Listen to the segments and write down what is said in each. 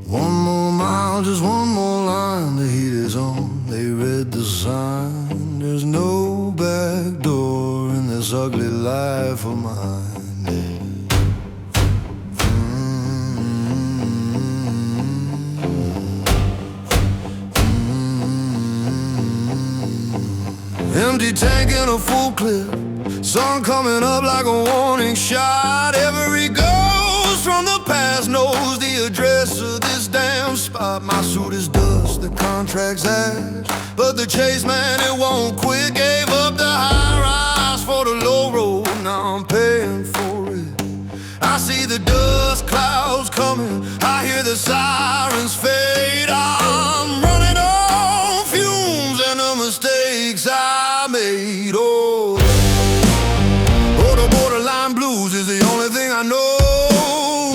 One more mile, just one more line. The heat is on, they read the sign. There's no back door in this ugly life of mine. Yeah. Empty tank and a full clip, sun coming up like a warning shot. Every ghost from the past knows the address of this damn spot. My suit is dust, the contract's ash, but the chase man, it won't quit. Gave up the high rise for the low road, now I'm paying for it. I see the dust clouds coming, I hear the sirens fade. I'm running on fumes and the mistakes I made. Oh, the borderline blues is the only thing I know.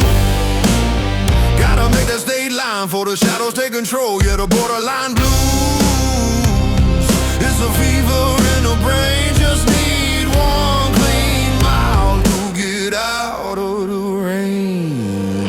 Gotta make that state line for the shadows take control. Yeah, the borderline blues, it's a fever in the brain. Just need one clean mile to get out of the rain.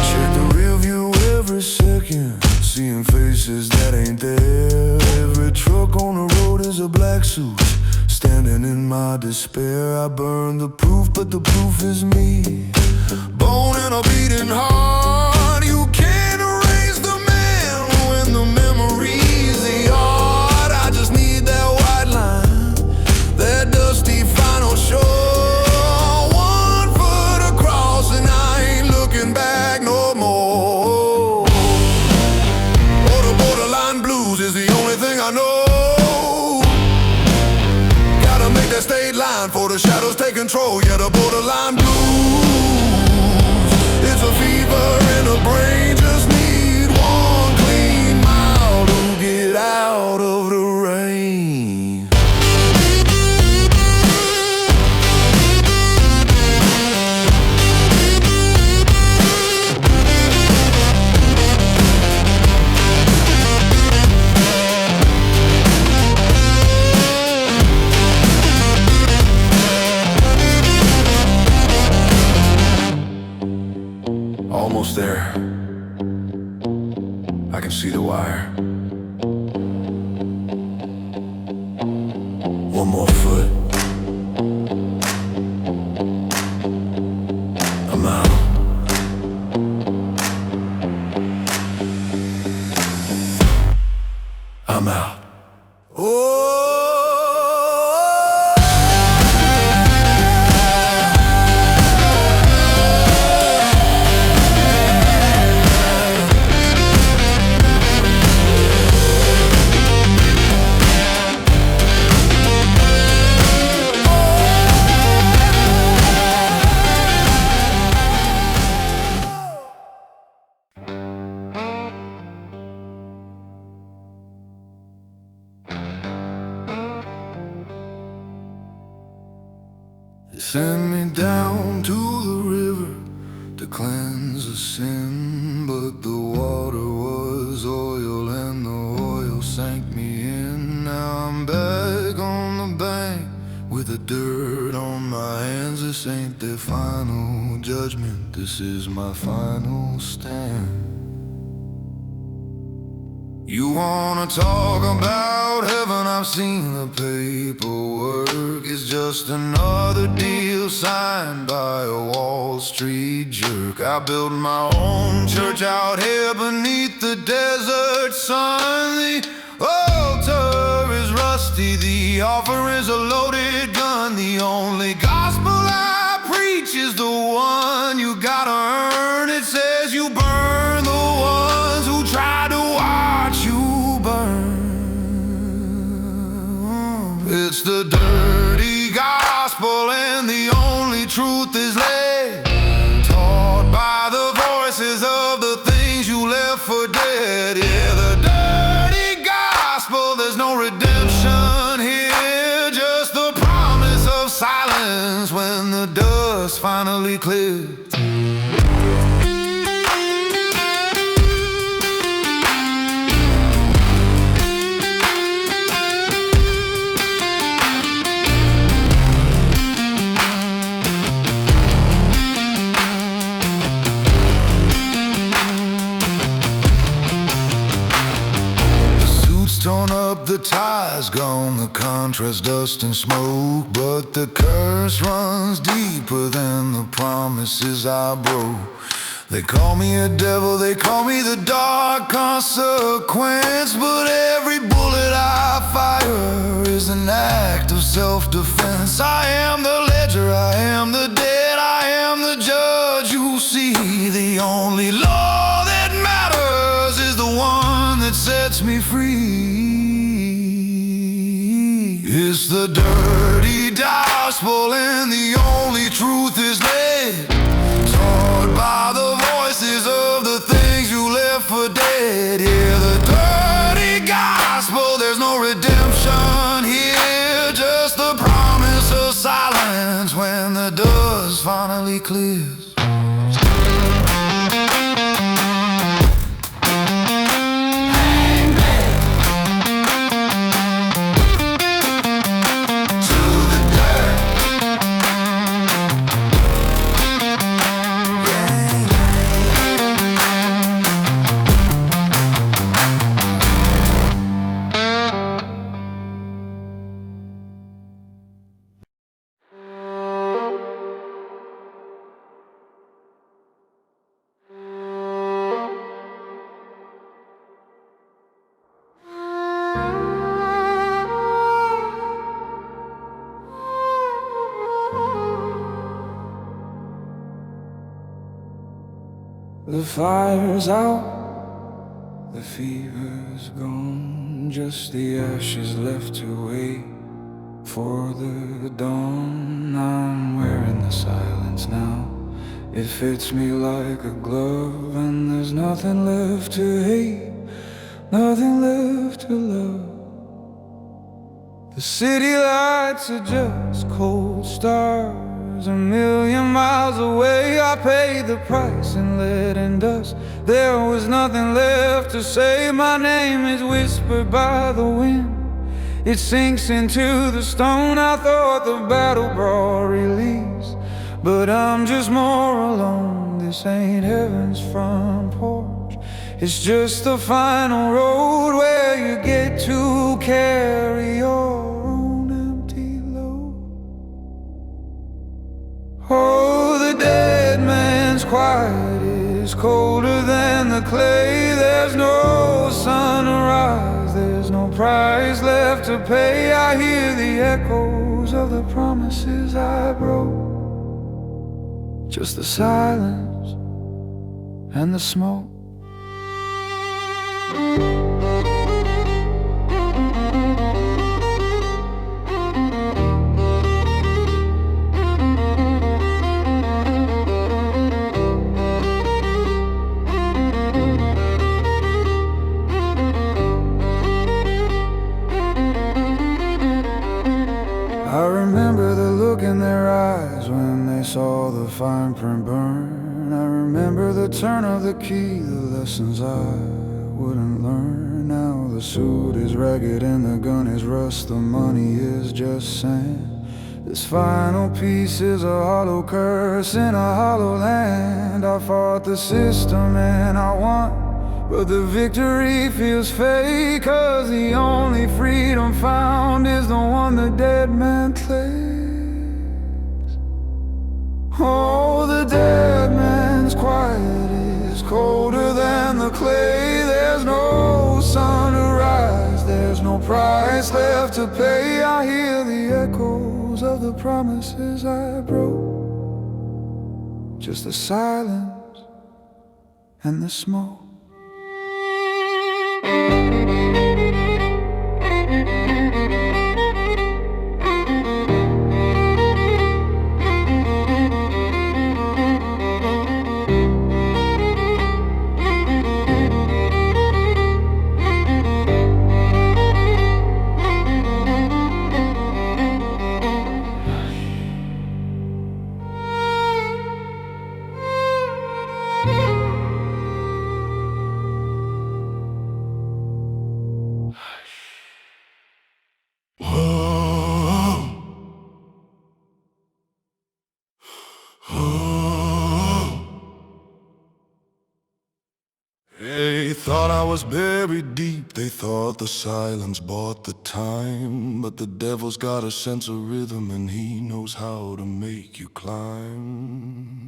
Check the rear view every second, seeing faces that ain't there. Every truck on the road is a black suit, standing in my despair. I burn the proof, but the proof is me. Bone and a beating heart. You can't erase the man when the memory's the art. I just need that white line, that dusty final shore. One foot across and I ain't looking back no more. Oh, the borderline blues is the only thing I know. Gotta make that state line for the shadows take control. Yeah, the borderline blues, it's a fever in the brain. Just need one clean mile to get out of the rain. Almost there. I can see the wire. One more foot. I'm out. I'm out. Oh. They sent me down to the river to cleanse the sin, but the water was oil and the oil sank me in. Now I'm back on the bank with the dirt on my hands. This ain't the final judgment, this is my final stand. You wanna talk about heaven, I've seen the paperwork. It's just another deal signed by a Wall Street jerk. I built my own church out here beneath the desert sun. The altar is rusty, the offering is a loaded gun. The only gospel I preach is the one you gotta earn. It says you burn the ones who try to watch you burn. It's the dirty gospel and the only truth is laid, taught by the voices of the things you left for dead. Yeah, the dirty gospel, there's no redemption here, just the promise of silence when the dust finally clears. Torn up, the tie's gone, the contrast, dust and smoke, but the curse runs deeper than the promises I broke. They call me a devil, they call me the dark consequence, but every bullet I fire is an act of self-defense. I am the ledger, I am the dead, I am the judge. You see, the only law that matters is the one that sets me free. It's the dirty gospel and the only truth is laid, taught by the voices of the things you left for dead. Yeah, the dirty gospel, there's no redemption here, just the promise of silence when the dust finally clears. The fire's out, the fever's gone, just the ashes left to wait for the dawn. I'm wearing the silence now, it fits me like a glove, and there's nothing left to hate, nothing left to love. The city lights are just cold stars, a million miles away. I paid the price in lead and dust, there was nothing left to say. My name is whispered by the wind, it sinks into the stone. I thought the battle brought release, but I'm just more alone. This ain't heaven's front porch, it's just the final road where you get to carry your own empty load. Oh, the dead man's quiet is colder than the clay. There's no sun to rise, there's no price left to pay. I hear the echoes of the promises I broke, just the silence and the smoke. I remember the look in their eyes when they saw the fine print burn. I remember the turn of the key, the lessons I wouldn't learn. Now the suit is ragged and the gun is rust, the money is just sand. This final piece is a hollow curse in a hollow land. I fought the system and I won, but the victory feels fake, 'cause the only freedom found is the one the dead man claims. Oh, the dead man's quiet is colder than the clay. There's no sun to rise, there's no price left to pay. I hear the echoes of the promises I broke, just the silence and the smoke. thought I was buried deep. They thought the silence bought the time. But the devil's got a sense of rhythm, and he knows how to make you climb.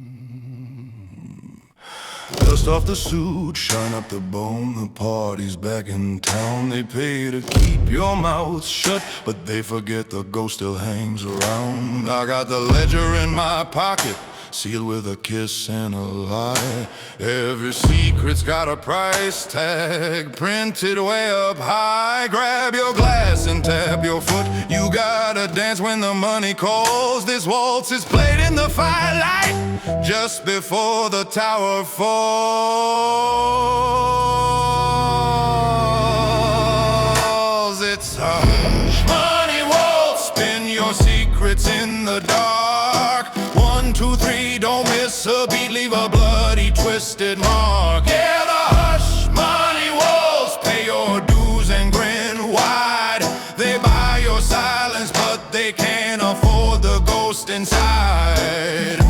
Dust off the suit, shine up the bone. The party's back in town. They pay to keep your mouth shut, but they forget the ghost still hangs around. I got the ledger in my pocket, sealed with a kiss and a lie. Every secret's got a price tag printed way up high. Grab your glass and tap your foot. You gotta dance when the money calls. This waltz is played in the firelight just before the tower falls. It's a money waltz. Spin your secrets in the dark. 1, 2, 3, don't miss a beat, leave a bloody twisted mark. Yeah, the hush money waltz. Pay your dues and grin wide. They buy your silence, but they can't afford the ghost inside.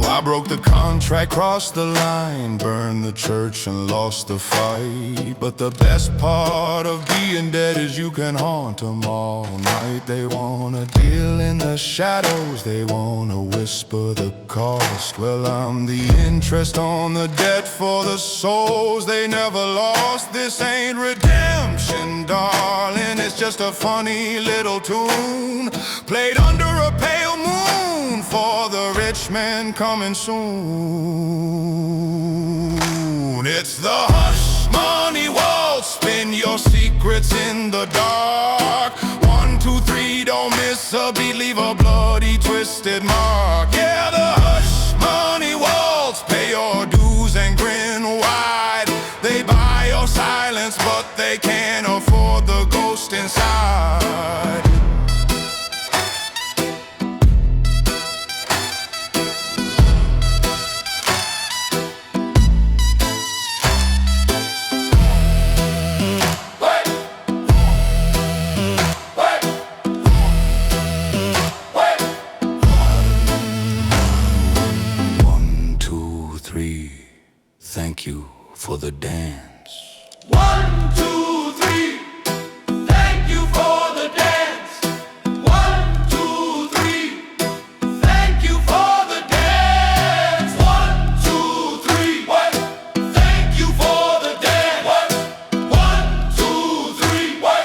I broke the contract, crossed the line, burned the church and lost the fight. But the best part of being dead is you can haunt them all night. They wanna deal in the shadows, they wanna whisper the cost. Well, I'm the interest on the debt for the souls they never lost. This ain't redemption, darling, it's just a funny little tune played under a pale moon for the rich man coming soon. It's the hush money waltz. Spin your secrets in the dark. 1, 2, 3, don't miss a beat, leave a bloody twisted mark. Yeah, the hush money waltz. Pay your dues and grin wide. They buy your silence, but they can't afford the ghost inside. Thank you for the dance. 1, 2, 3. Thank you for the dance. 1, 2, 3. Thank you for the dance. 1, 2, 3. What? Thank you for the dance. What? 1, 2, 3. What?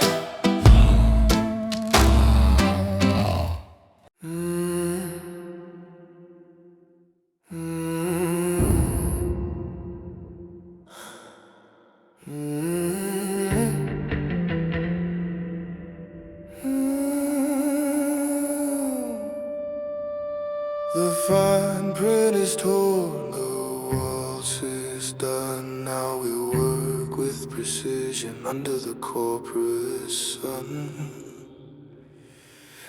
The fine print is torn, the waltz is done. Now we work with precision under the corporate sun.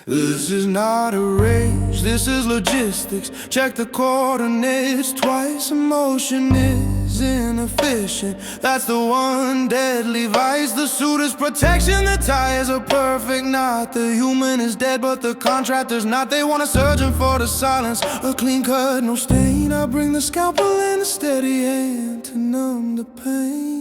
This is not a race, this is logistics. Check the coordinates twice. Emotion is inefficient. That's the one deadly vice. The suit is protection, the tires are perfect knot. The human is dead, but the contractor's not. They want a surgeon for the silence, a clean cut, no stain. I bring the scalpel and a steady hand to numb the pain.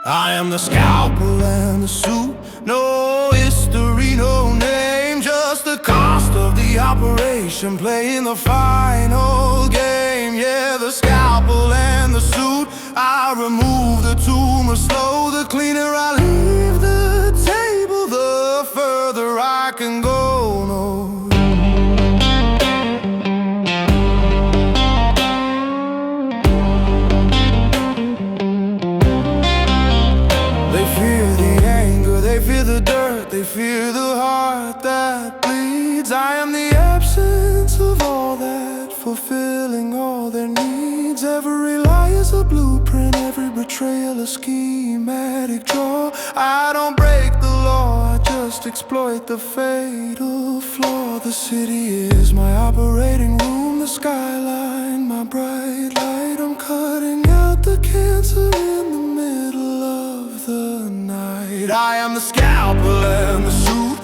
I am the scalpel and the suit. No history, no name, just the cost of the operation, playing the final game. Yeah, the scalpel and the suit. I remove the tumor slow. The cleaner I leave the table, the further I can go. No. They fear the heart that bleeds. I am the absence of all that, fulfilling all their needs. Every lie is a blueprint, every betrayal a schematic draw. I don't break the law, I just exploit the fatal flaw. The city is my operating room, the skyline my bright light. I'm cutting out the cancer in the middle of the night. I am the scalpel and the suit.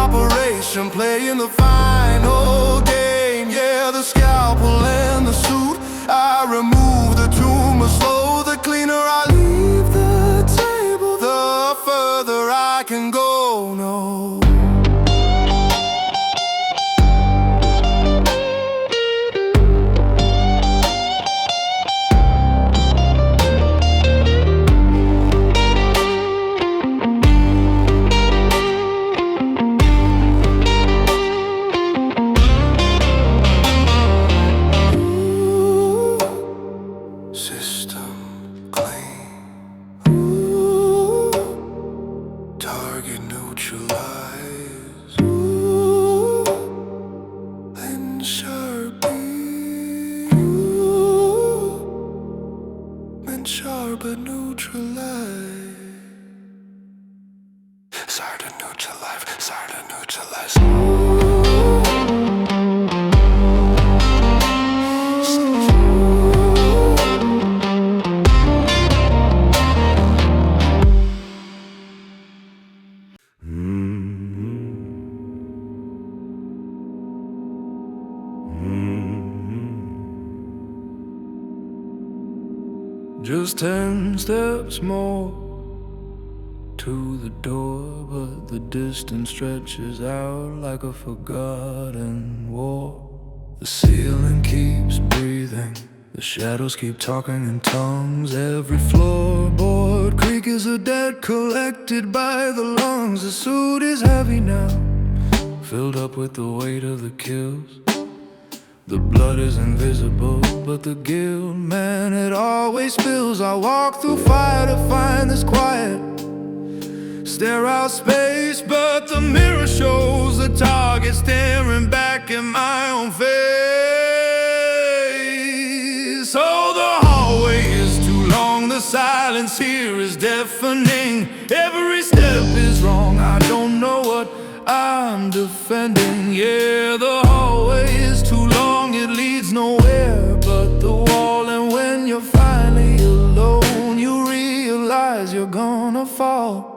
operation, playing the final game. Yeah, the scalpel and the suit, I remove the tumor slow. The cleaner I leave the table, the further I can go. No. System clean. Ooh, target neutralize. Ooh, then sharpie. Ooh, then sharp but neutralize. Sorry to neutralize. Sorry to neutralize. Just 10 steps more to the door, but the distance stretches out like a forgotten war. The ceiling keeps breathing, the shadows keep talking in tongues. Every floorboard creak is a debt collected by the lungs. The suit is heavy now, filled up with the weight of the kills. The blood is invisible, but the guilt, man, it always spills. I walk through fire to find this quiet, stare out space, but the mirror shows the target staring back at my own face. Oh, the hallway is too long, the silence here is deafening. Every step is wrong, I don't know what I'm defending. Yeah, the hallway is too long, it leads nowhere but the wall. And when you're finally alone, you realize you're gonna fall.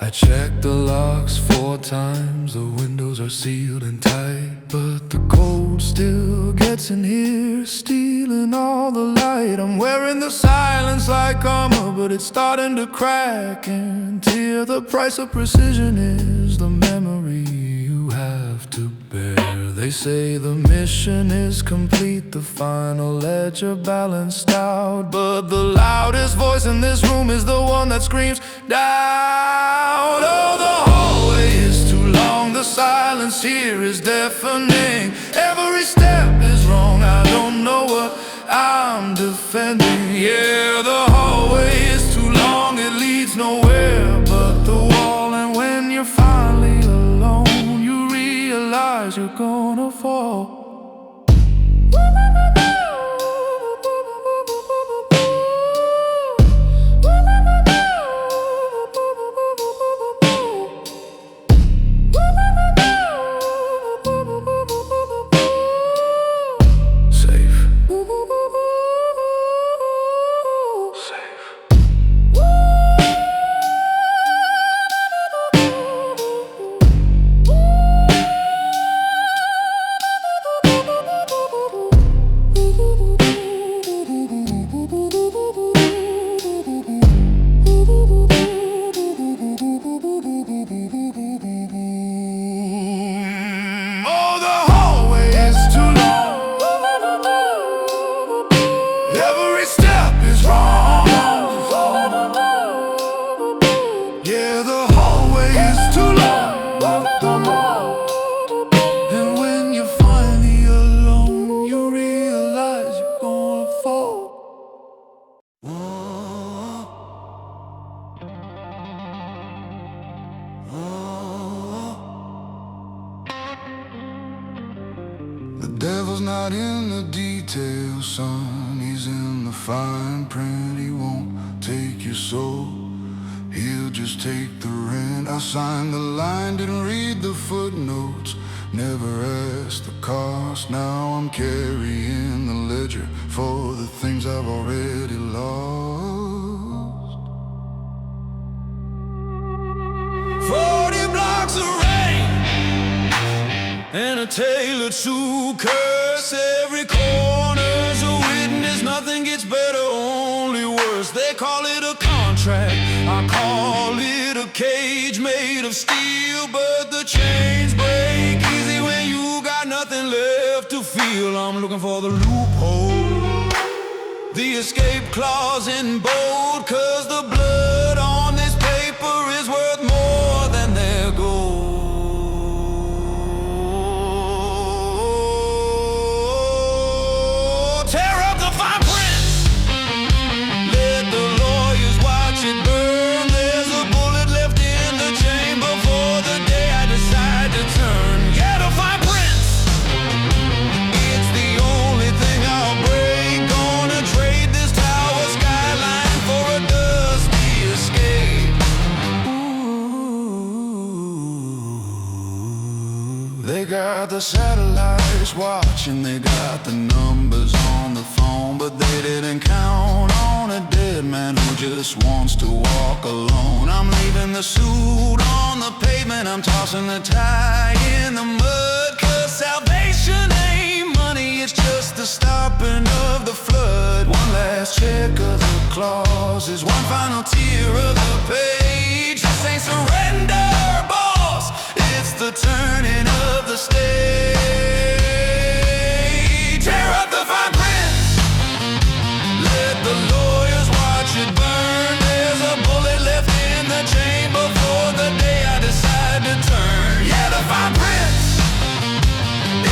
I checked the locks 4 times, the windows are sealed and tight, but the cold still gets in here, stealing all the light. I'm wearing the silence like armor, but it's starting to crack and tear. The price of precision is the memory you have to bear. They say the mission is complete, the final ledger balanced out, but the loudest voice in this room is the one that screams down. Oh, the hallway is too long, the silence here is deafening. Every step is wrong, I don't know what I'm defending. Yeah, the hallway is too long, it leads nowhere but the wall. And when you're finally alone, you realize you're gonna fall. Devil's not in the details, son. He's in the fine print. He won't take your soul, he'll just take the rent. I signed the line, didn't read the footnotes, never asked the cost. Now I'm carrying the ledger for the things I've already lost. 40 blocks of rain, a tailored suit. Curse every corner's a witness. Nothing gets better, only worse. They call it a contract, I call it a cage made of steel. But the chains break easy when you got nothing left to feel. I'm looking for the loophole, the escape clause in bold. 'Cause the blood on this paper is worth more than their gold. Tear up the fine print, let the lawyers watch it burn. There's a bullet left in the chamber for the day I decide to turn. Yeah, the fine print, it's the only thing I'll break. Gonna trade this tower skyline for a dusty escape. Ooh, they got the satellites watching, they got the numbers on the phone, but they didn't count on a dead man who just wants to walk alone. I'm leaving the suit on the pavement, I'm tossing the tie in the mud. 'Cause salvation ain't money, it's just the stopping of the flood. One last check of the clauses, one final tear of the page. This ain't surrender, boss, it's the turning of the stage. Tear up the fine print, let the lawyers watch it burn. There's a bullet left in the chamber for the day I decide to turn. Yeah, the fine print,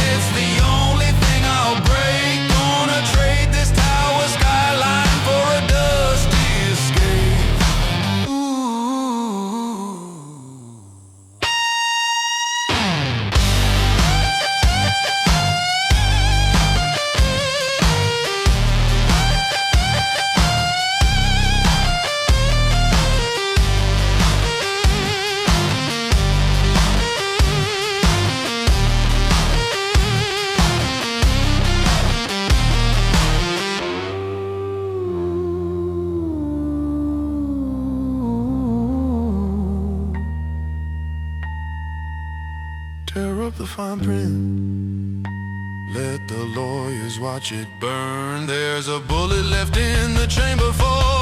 it's the only thing I'll break. Gonna trade this tower skyline for a dusty escape. Ooh. Tear up the fine print, let the lawyers watch it burn. There's a bullet left in the chamber for